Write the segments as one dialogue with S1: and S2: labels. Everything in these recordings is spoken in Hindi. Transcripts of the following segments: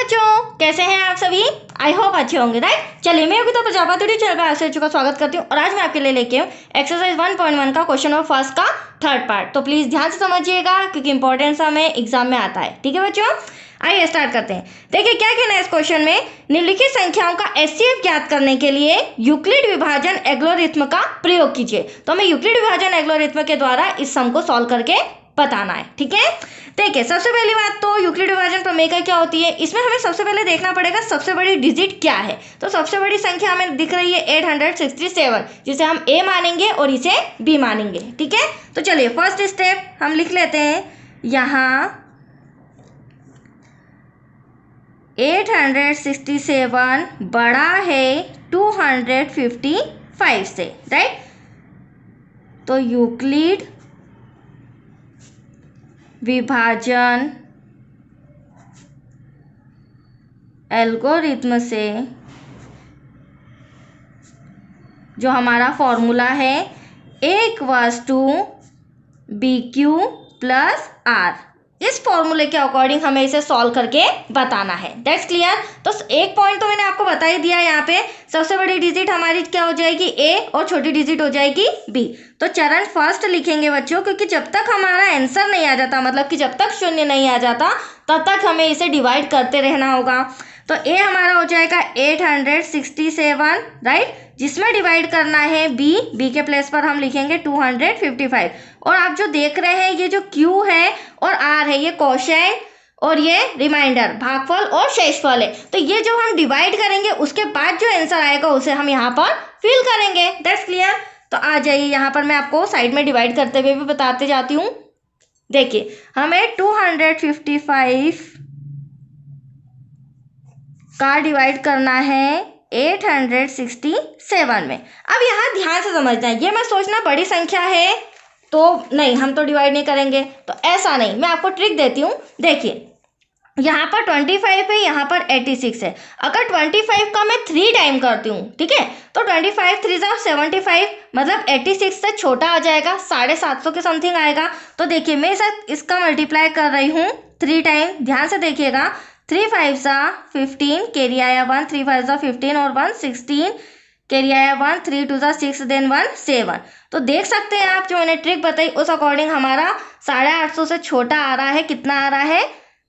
S1: बच्चों, कैसे हैं आप सभी? आई होप अच्छे होंगे, राइट। चलिए, मैं योगिता प्रजापति चैनल पर आप सभी का स्वागत करती हूँ और आज मैं आपके लिए लेके हूँ एक्सरसाइज 1.1 का क्वेश्चन नंबर फर्स्ट का थर्ड पार्ट। तो प्लीज ध्यान से समझिएगा क्योंकि इंपॉर्टेंस हमें एग्जाम में आता है। ठीक है बच्चों, आइए स्टार्ट करते हैं। देखिए क्या कहना है इस क्वेश्चन में, निम्नलिखित संख्याओं का एचसीएफ ज्ञात करने के लिए यूक्लिड विभाजन एल्गोरिथ्म का प्रयोग कीजिए। तो हमें यूक्लिड विभाजन एल्गोरिथ्म के द्वारा इस सम को सॉल्व करके बताना है। ठीक है, देखिए सबसे पहली बात तो यूक्लिड विभाजन प्रमेय का क्या होती है, इसमें हमें सबसे पहले देखना पड़ेगा सबसे बड़ी डिजिट क्या है। तो सबसे बड़ी संख्या हमें दिख रही है 867, जिसे हम ए मानेंगे और इसे बी मानेंगे। ठीक है, तो चलिए फर्स्ट स्टेप हम लिख लेते हैं। यहाँ 867 बड़ा है 255 से, राइट। तो यूक्लिड विभाजन एल्गोरिथ्म से जो हमारा फॉर्मूला है A=BQ + R, इस फॉर्मूले के अकॉर्डिंग हमें इसे सॉल्व करके बताना है। That's clear. तो एक पॉइंट तो मैंने आपको बता ही दिया, यहाँ पे सबसे बड़ी डिजिट हमारी क्या हो जाएगी A और छोटी डिजिट हो जाएगी B। तो चरण फर्स्ट लिखेंगे बच्चों, क्योंकि जब तक हमारा आंसर नहीं आ जाता, मतलब कि जब तक शून्य नहीं आ जाता तब तक हमें इसे डिवाइड करते रहना होगा। तो A हमारा हो जाएगा 867, राइट, जिसमें डिवाइड करना है B के प्लेस पर हम लिखेंगे 255। और आप जो देख रहे हैं ये जो Q है और R है, ये क्वोशिएंट और ये रिमाइंडर, भागफल और शेषफल है। तो ये जो हम डिवाइड करेंगे उसके बाद जो आंसर आएगा उसे हम यहाँ पर फिल करेंगे। That's clear. तो आ जाइए, यहाँ पर मैं आपको साइड में डिवाइड करते हुए भी बताते जाती हूँ। देखिए हमें 255 का डिवाइड करना है 867 में। अब यहाँ ध्यान से समझना है, ये मैं सोचना बड़ी संख्या है तो नहीं, हम तो डिवाइड नहीं करेंगे, तो ऐसा नहीं, मैं आपको ट्रिक देती हूँ। देखिए यहाँ पर 25 है, यहाँ पर 86 है। अगर 25 का मैं 3 टाइम करती हूँ, ठीक है, तो 25 3 75, मतलब 86 से छोटा आ जाएगा, 750 के समथिंग आएगा। तो देखिए मैं इसका मल्टीप्लाई कर रही हूँ 3 टाइम, ध्यान से देखिएगा। 3 5 15, कैरी आया 1, 3 5 15 और 1 16, कैरी आया 1, 3 2 6, देन 1 7। तो देख सकते हैं आप, जो मैंने ट्रिक बताई उस अकॉर्डिंग हमारा 850 से छोटा आ रहा है। कितना आ रहा है?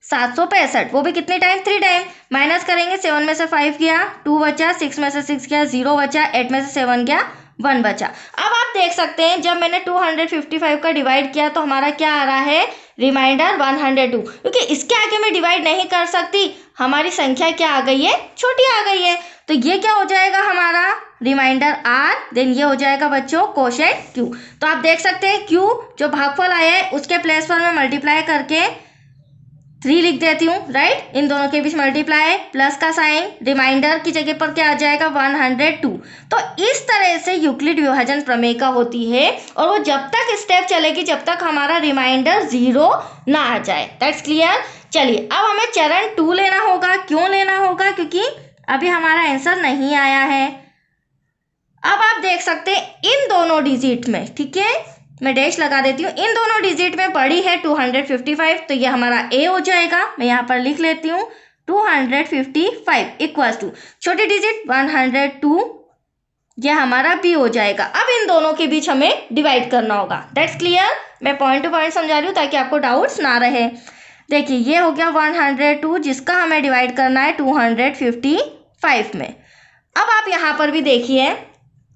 S1: 765। वो भी कितने टाइम? 3 टाइम। माइनस करेंगे, 7 में से 5 गया, 2 बचा, 6 में से 6 गया, 0 बचा, 8 में से 7 गया, 1 बचा। अब आप देख सकते हैं जब मैंने 255 का डिवाइड किया तो हमारा क्या आ रहा है? रिमाइंडर 102, क्योंकि इसके आगे मैं डिवाइड नहीं कर सकती, हमारी संख्या क्या आ गई है? छोटी आ गई है। तो ये क्या हो जाएगा हमारा? रिमाइंडर R, देन ये हो जाएगा बच्चों क्वोशिएंट Q। तो आप देख सकते हैं Q जो भागफल आया है उसके प्लेस पर मैं मल्टीप्लाई करके 3 लिख देती हूँ, राइट। इन दोनों के बीच मल्टीप्लाई, प्लस का साइन, रिमाइंडर की जगह पर क्या आ जाएगा? 102। तो इस तरह से यूक्लिड विभाजन प्रमेय का होती है और वो जब तक स्टेप चलेगी जब तक हमारा रिमाइंडर 0 ना आ जाए। That's clear. चलिए अब हमें चरण 2 लेना होगा। क्यों लेना होगा? क्योंकि अभी हमारा आंसर नहीं आया है। अब आप देख सकते हैं इन दोनों डिजिट में, ठीक है, मैं डैश लगा देती हूँ, इन दोनों डिजिट में बड़ी है 255, तो ये हमारा A हो जाएगा। मैं यहाँ पर लिख लेती हूँ 255 इक्वल्स टू छोटी डिजिट 102, ये हमारा B हो जाएगा। अब इन दोनों के बीच हमें डिवाइड करना होगा। That's clear. मैं पॉइंट टू पॉइंट समझा रही हूँ ताकि आपको डाउट्स ना रहे। देखिए ये हो गया 102, जिसका हमें डिवाइड करना है 255 में। अब आप यहाँ पर भी देखिए,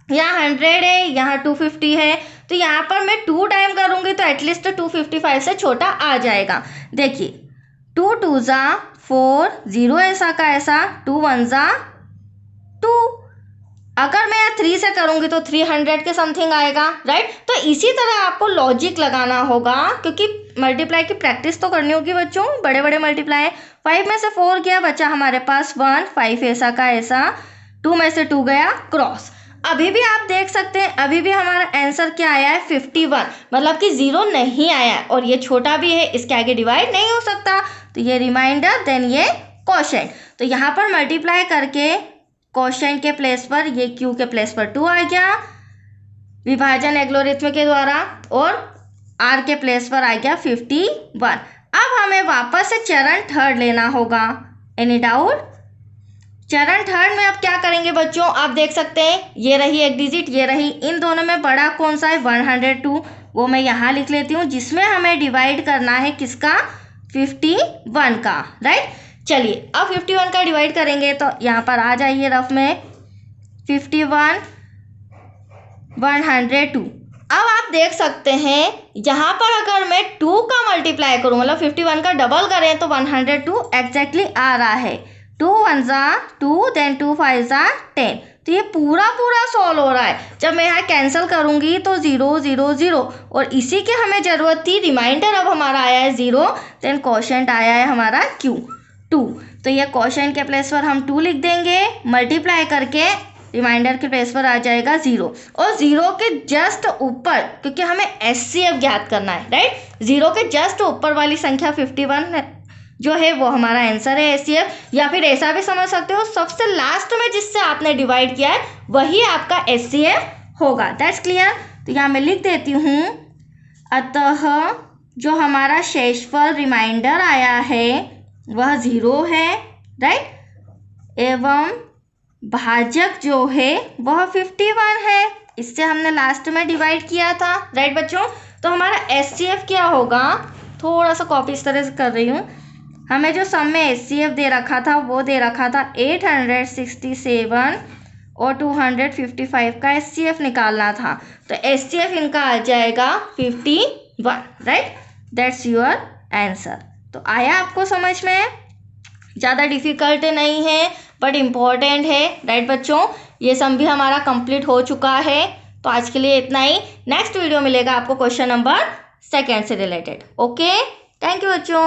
S1: यहाँ 100 है, यहाँ 250 है, तो यहाँ पर मैं 2 टाइम करूँगी तो एटलीस्ट 255 से छोटा आ जाएगा। देखिए 2 2 4, 0 ऐसा का ऐसा, 2 1 2। अगर मैं यहाँ 3 से करूँगी तो 300 के समथिंग आएगा, राइट। तो इसी तरह आपको लॉजिक लगाना होगा, क्योंकि मल्टीप्लाई की प्रैक्टिस तो करनी होगी बच्चों, बड़े बड़े मल्टीप्लाई। 5 में से 4 गया, बचा हमारे पास 1, 5 ऐसा का ऐसा, 2 में से 2 गया क्रॉस। अभी भी आप देख सकते हैं अभी भी हमारा आंसर क्या आया है? 51, मतलब कि 0 नहीं आया है और ये छोटा भी है, इसके आगे डिवाइड नहीं हो सकता। तो ये रिमाइंडर, देन ये क्वोशिएंट। तो यहाँ पर मल्टीप्लाई करके क्वोशिएंट के प्लेस पर ये Q के प्लेस पर 2 आ गया विभाजन एल्गोरिथ्म के द्वारा, और R के प्लेस पर आ गया 51। अब हमें वापस से चरण थर्ड लेना होगा एनी डाउट? चरण थर्ड में अब क्या करेंगे बच्चों, आप देख सकते हैं ये रही एक डिजिट, ये रही, इन दोनों में बड़ा कौन सा है 102, वो मैं यहाँ लिख लेती हूँ, जिसमें हमें डिवाइड करना है किसका, 51 का, राइट। चलिए अब 51 का डिवाइड करेंगे तो यहाँ पर आ जाइए रफ में 51 102। अब आप देख सकते हैं यहाँ पर अगर मैं 2 का मल्टीप्लाई करूँ, मतलब 51 का डबल करें तो 102 एग्जैक्टली आ रहा है। 2 1 ज़ा 2, देन 2 5 ज़ा 10, तो ये पूरा सॉल्व हो रहा है। जब मैं यहाँ कैंसिल करूँगी तो 0 0 0, और इसी की हमें ज़रूरत थी, रिमाइंडर अब हमारा आया है 0, देन क्वोशंट आया है हमारा Q 2, तो ये क्वोशंट के प्लेस पर हम 2 लिख देंगे, मल्टीप्लाई करके रिमाइंडर के प्लेस पर आ जाएगा 0, और 0 के जस्ट ऊपर, क्योंकि हमें HCF ज्ञात करना है, राइट, 0 के जस्ट ऊपर वाली संख्या 51 जो है वो हमारा आंसर है HCF, या फिर ऐसा भी समझ सकते हो सबसे लास्ट में जिससे आपने डिवाइड किया है वही आपका HCF होगा। That's clear? तो यहाँ मैं लिख देती हूँ, अतः जो हमारा शेषफल रिमाइंडर आया है वह 0 है, राइट, एवं भाजक जो है वह 51 है, इससे हमने लास्ट में डिवाइड किया था, राइट बच्चों। तो हमारा HCF क्या होगा, थोड़ा सा कॉपी इस तरह से कर रही हूँ, हमें जो सम में HCF दे रखा था वो दे रखा था 867 और 255 का HCF निकालना था, तो HCF इनका आ जाएगा 51, राइट, दैट्स योर आंसर। तो आया आपको समझ में? ज़्यादा डिफिकल्ट नहीं है बट इम्पॉर्टेंट है, राइट बच्चों। ये सम भी हमारा कंप्लीट हो चुका है, तो आज के लिए इतना ही। नेक्स्ट वीडियो मिलेगा आपको क्वेश्चन नंबर 2 से रिलेटेड। ओके, थैंक यू बच्चों।